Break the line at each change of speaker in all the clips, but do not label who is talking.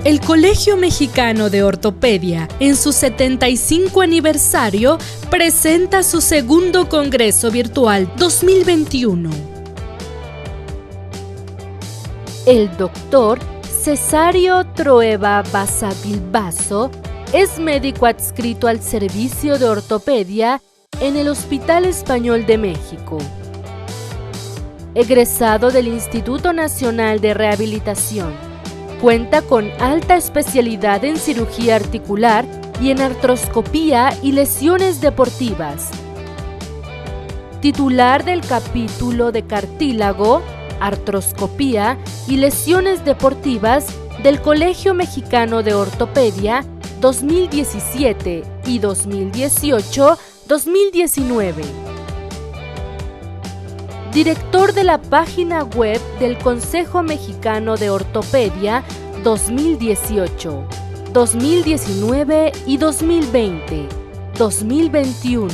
El Colegio Mexicano de Ortopedia, en su 75 aniversario, presenta su segundo Congreso Virtual 2021. El doctor Cesario Trueba Basavilbaso es médico adscrito al Servicio de Ortopedia en el Hospital Español de México. Egresado del Instituto Nacional de Rehabilitación. Cuenta con alta especialidad en cirugía articular y en artroscopía y lesiones deportivas. Titular del capítulo de cartílago, artroscopía y lesiones deportivas del Colegio Mexicano de Ortopedia 2017 y 2018-2019. Director de la página web del Consejo Mexicano de Ortopedia 2018, 2019 y 2020, 2021.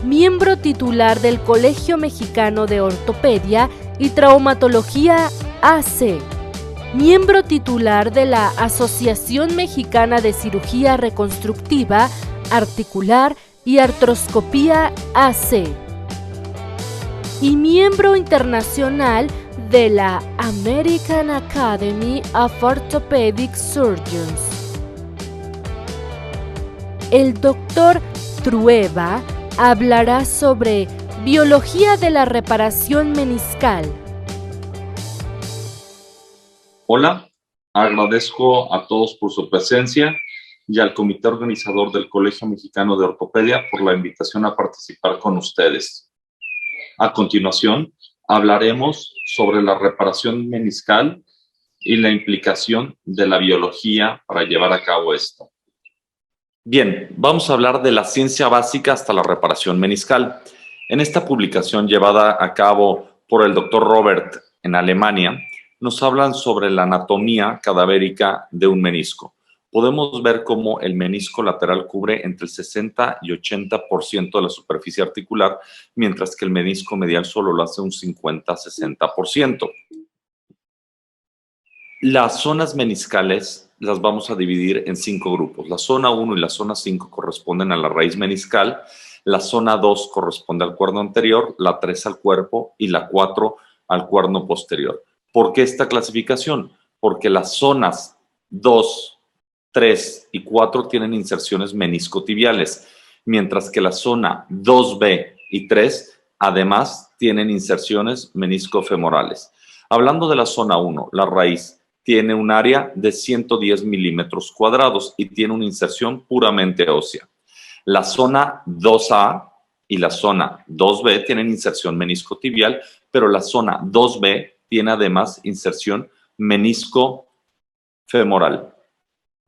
Miembro titular del Colegio Mexicano de Ortopedia y Traumatología AC. Miembro titular de la Asociación Mexicana de Cirugía Reconstructiva, Articular y Artroscopía AC. Y miembro internacional de la American Academy of Orthopedic Surgeons. El doctor Trueba hablará sobre biología de la reparación meniscal.
Hola, agradezco a todos por su presencia y al comité organizador del Colegio Mexicano de Ortopedia por la invitación a participar con ustedes. A continuación, hablaremos sobre la reparación meniscal y la implicación de la biología para llevar a cabo esto. Bien, vamos a hablar de la ciencia básica hasta la reparación meniscal. En esta publicación llevada a cabo por el Dr. Robert en Alemania, nos hablan sobre la anatomía cadavérica de un menisco. Podemos ver cómo el menisco lateral cubre entre el 60 y 80% de la superficie articular, mientras que el menisco medial solo lo hace un 50-60%. Las zonas meniscales las vamos a dividir en 5 grupos. La zona 1 y la zona 5 corresponden a la raíz meniscal, la zona 2 corresponde al cuerno anterior, la 3 al cuerpo y la 4 al cuerno posterior. ¿Por qué esta clasificación? Porque las zonas 2, 3 y 4 tienen inserciones meniscotibiales, mientras que la zona 2B y 3 además tienen inserciones meniscofemorales. Hablando de la zona 1, la raíz tiene un área de 110 milímetros cuadrados y tiene una inserción puramente ósea. La zona 2A y la zona 2B tienen inserción meniscotibial, pero la zona 2B tiene además inserción meniscofemoral.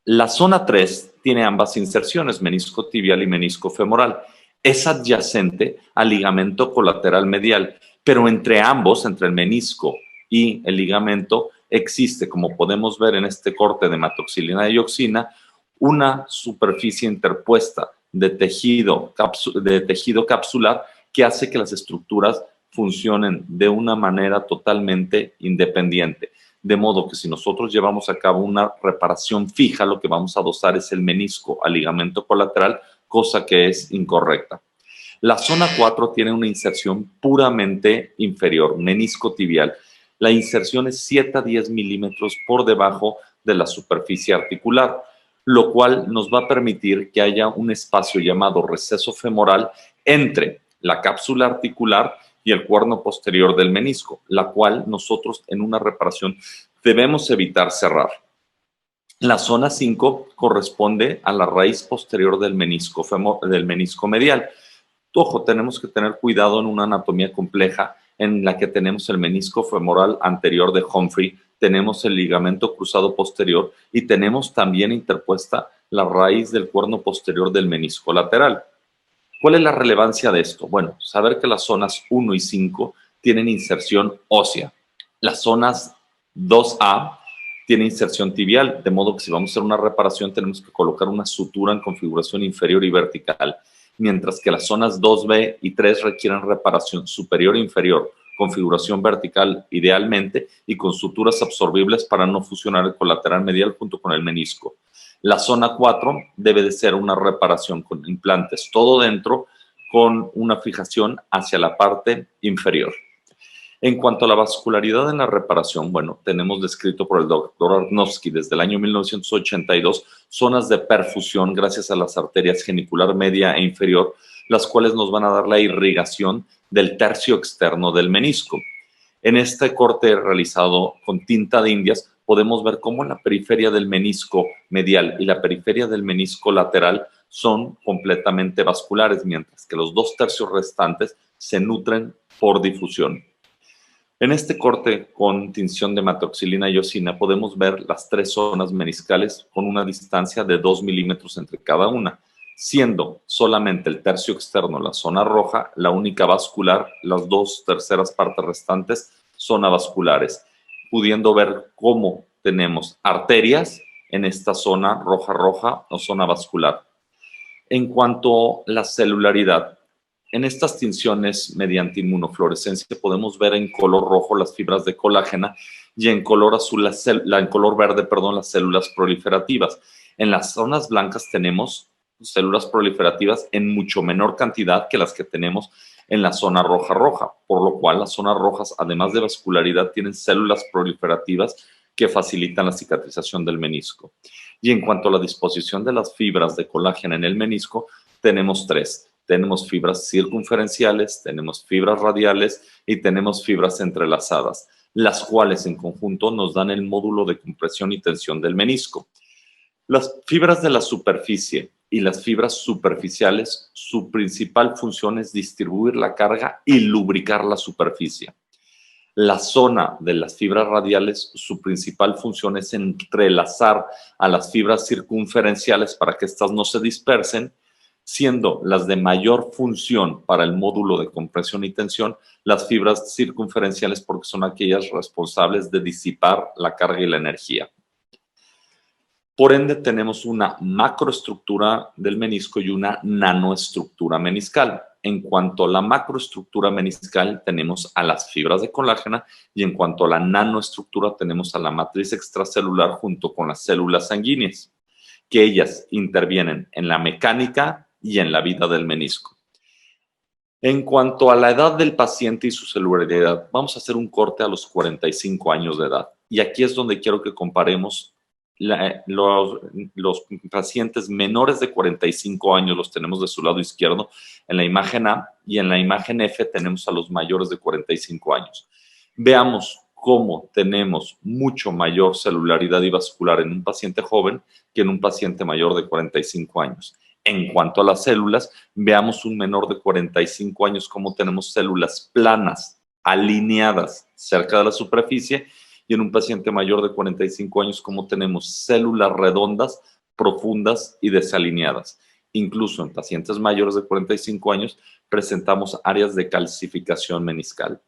La zona 3 tiene ambas inserciones, menisco tibial y menisco femoral. Es adyacente al ligamento colateral medial, pero entre ambos, entre el menisco y el ligamento, existe, como podemos ver en este corte de hematoxilina y dioxina, una superficie interpuesta de tejido capsular que hace que las estructuras funcionen de una manera totalmente independiente. De modo que si nosotros llevamos a cabo una reparación fija, lo que vamos a adosar es el menisco al ligamento colateral, cosa que es incorrecta. La zona 4 tiene una inserción puramente inferior, menisco tibial. La inserción es 7 a 10 milímetros por debajo de la superficie articular, lo cual nos va a permitir que haya un espacio llamado receso femoral entre la cápsula articular y el cuerno posterior del menisco, la cual nosotros en una reparación debemos evitar cerrar. La zona 5 corresponde a la raíz posterior del menisco medial. Ojo, tenemos que tener cuidado en una anatomía compleja en la que tenemos el menisco femoral anterior de Humphrey, tenemos el ligamento cruzado posterior y tenemos también interpuesta la raíz del cuerno posterior del menisco lateral. ¿Cuál es la relevancia de esto? Bueno, saber que las zonas 1 y 5 tienen inserción ósea. Las zonas 2A tienen inserción tibial, de modo que si vamos a hacer una reparación tenemos que colocar una sutura en configuración inferior y vertical, mientras que las zonas 2B y 3 requieren reparación superior e inferior, configuración vertical idealmente y con suturas absorbibles para no fusionar el colateral medial junto con el menisco. La zona 4 debe de ser una reparación con implantes, todo dentro con una fijación hacia la parte inferior. En cuanto a la vascularidad en la reparación, bueno, tenemos descrito por el doctor Arnowski desde el año 1982 zonas de perfusión gracias a las arterias genicular media e inferior, las cuales nos van a dar la irrigación del tercio externo del menisco. En este corte realizado con tinta de indias, podemos ver cómo la periferia del menisco medial y la periferia del menisco lateral son completamente vasculares, mientras que los 2/3 restantes se nutren por difusión. En este corte con tinción de hematoxilina y eosina podemos ver las 3 zonas meniscales con una distancia de 2 milímetros entre cada una, siendo solamente el tercio externo, la zona roja, la única vascular, las 2/3 partes restantes son avasculares, pudiendo ver cómo tenemos arterias en esta zona roja o zona vascular. En cuanto a la celularidad, en estas tinciones mediante inmunofluorescencia podemos ver en color rojo las fibras de colágena y en color azul, en color verde, las células proliferativas. En las zonas blancas tenemos células proliferativas en mucho menor cantidad que las que tenemos en la zona roja, por lo cual las zonas rojas, además de vascularidad, tienen células proliferativas que facilitan la cicatrización del menisco. Y en cuanto a la disposición de las fibras de colágeno en el menisco, tenemos 3. Tenemos fibras circunferenciales, tenemos fibras radiales y tenemos fibras entrelazadas, las cuales en conjunto nos dan el módulo de compresión y tensión del menisco. Las fibras de la superficie y las fibras superficiales, su principal función es distribuir la carga y lubricar la superficie. La zona de las fibras radiales, su principal función es entrelazar a las fibras circunferenciales para que éstas no se dispersen, siendo las de mayor función para el módulo de compresión y tensión las fibras circunferenciales porque son aquellas responsables de disipar la carga y la energía. Por ende, tenemos una macroestructura del menisco y una nanoestructura meniscal. En cuanto a la macroestructura meniscal, tenemos a las fibras de colágeno y en cuanto a la nanoestructura, tenemos a la matriz extracelular junto con las células sanguíneas, que ellas intervienen en la mecánica y en la vida del menisco. En cuanto a la edad del paciente y su celularidad, vamos a hacer un corte a los 45 años de edad. Y aquí es donde quiero que comparemos los pacientes menores de 45 años, los tenemos de su lado izquierdo en la imagen A, y en la imagen F tenemos a los mayores de 45 años. Veamos cómo tenemos mucho mayor celularidad y vascular en un paciente joven que en un paciente mayor de 45 años. En cuanto a las células, veamos un menor de 45 años cómo tenemos células planas, alineadas cerca de la superficie, y en un paciente mayor de 45 años cómo tenemos células redondas, profundas y desalineadas. Incluso en pacientes mayores de 45 años presentamos áreas de calcificación meniscal.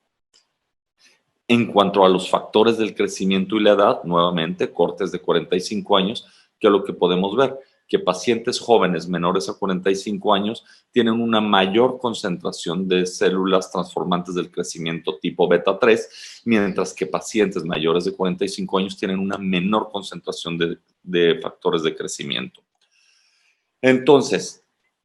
En cuanto a los factores del crecimiento y la edad, nuevamente, cortes de 45 años, que es lo que podemos ver, que pacientes jóvenes menores a 45 años tienen una mayor concentración de células transformantes del crecimiento tipo beta 3, mientras que pacientes mayores de 45 años tienen una menor concentración de factores de crecimiento. Entonces,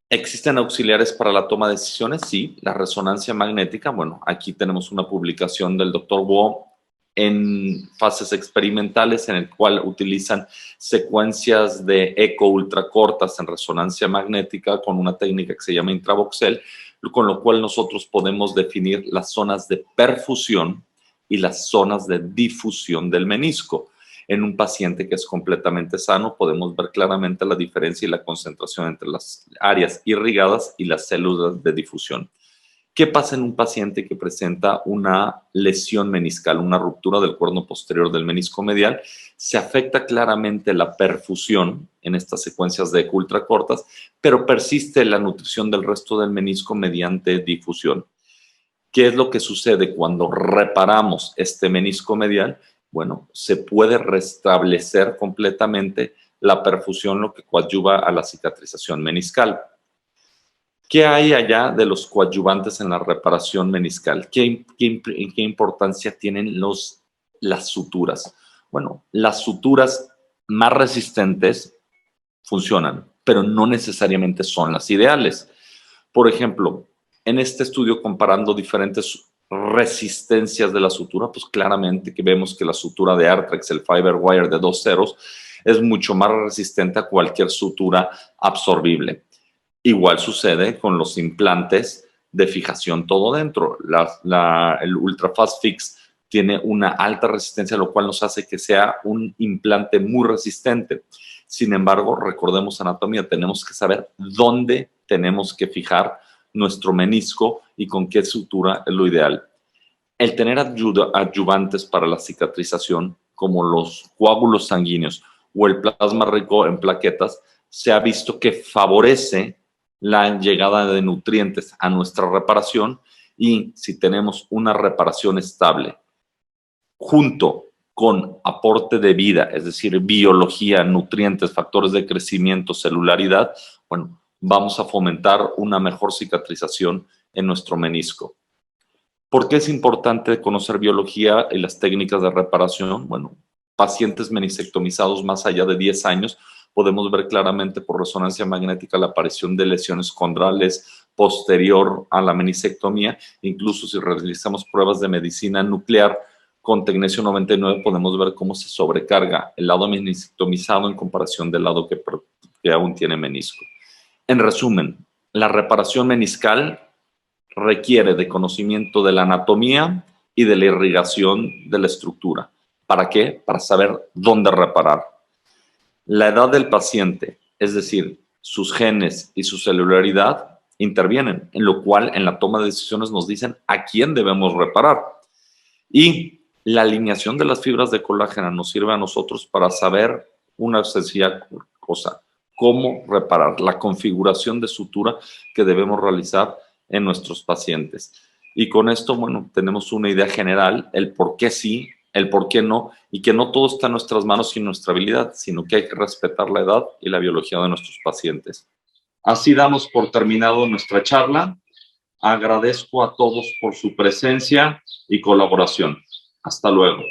¿existen auxiliares para la toma de decisiones? Sí, la resonancia magnética. Bueno, aquí tenemos una publicación del Dr. Wu en fases experimentales en el cual utilizan secuencias de eco ultracortas en resonancia magnética con una técnica que se llama intravoxel, con lo cual nosotros podemos definir las zonas de perfusión y las zonas de difusión del menisco. En un paciente que es completamente sano, podemos ver claramente la diferencia y la concentración entre las áreas irrigadas y las células de difusión. ¿Qué pasa en un paciente que presenta una lesión meniscal, una ruptura del cuerno posterior del menisco medial? Se afecta claramente la perfusión en estas secuencias de eco ultracortas, pero persiste la nutrición del resto del menisco mediante difusión. ¿Qué es lo que sucede cuando reparamos este menisco medial? Bueno, se puede restablecer completamente la perfusión, lo que coadyuva a la cicatrización meniscal. ¿Qué hay allá de los coadyuvantes en la reparación meniscal? ¿Qué importancia tienen las suturas? Bueno, las suturas más resistentes funcionan, pero no necesariamente son las ideales. Por ejemplo, en este estudio comparando diferentes resistencias de la sutura, pues claramente que vemos que la sutura de Arthrex, el Fiberwire de 2 ceros, es mucho más resistente a cualquier sutura absorbible. Igual sucede con los implantes de fijación todo dentro. El Ultrafast Fix tiene una alta resistencia, lo cual nos hace que sea un implante muy resistente. Sin embargo, recordemos anatomía, tenemos que saber dónde tenemos que fijar nuestro menisco y con qué sutura es lo ideal. El tener adyuvantes para la cicatrización, como los coágulos sanguíneos o el plasma rico en plaquetas, se ha visto que favorece la llegada de nutrientes a nuestra reparación, y si tenemos una reparación estable junto con aporte de vida, es decir, biología, nutrientes, factores de crecimiento, celularidad, bueno, vamos a fomentar una mejor cicatrización en nuestro menisco. ¿Por qué es importante conocer biología y las técnicas de reparación? Bueno, pacientes menisectomizados más allá de 10 años, podemos ver claramente por resonancia magnética la aparición de lesiones condrales posterior a la menisectomía. Incluso si realizamos pruebas de medicina nuclear con tecnesio 99, podemos ver cómo se sobrecarga el lado menisectomizado en comparación del lado que aún tiene menisco. En resumen, la reparación meniscal requiere de conocimiento de la anatomía y de la irrigación de la estructura. ¿Para qué? Para saber dónde reparar. La edad del paciente, es decir, sus genes y su celularidad, intervienen, en lo cual en la toma de decisiones nos dicen a quién debemos reparar. Y la alineación de las fibras de colágeno nos sirve a nosotros para saber una sencilla cosa: cómo reparar, la configuración de sutura que debemos realizar en nuestros pacientes. Y con esto, bueno, tenemos una idea general, el por qué sí, el por qué no, y que no todo está en nuestras manos y en nuestra habilidad, sino que hay que respetar la edad y la biología de nuestros pacientes. Así damos por terminado nuestra charla. Agradezco a todos por su presencia y colaboración. Hasta luego.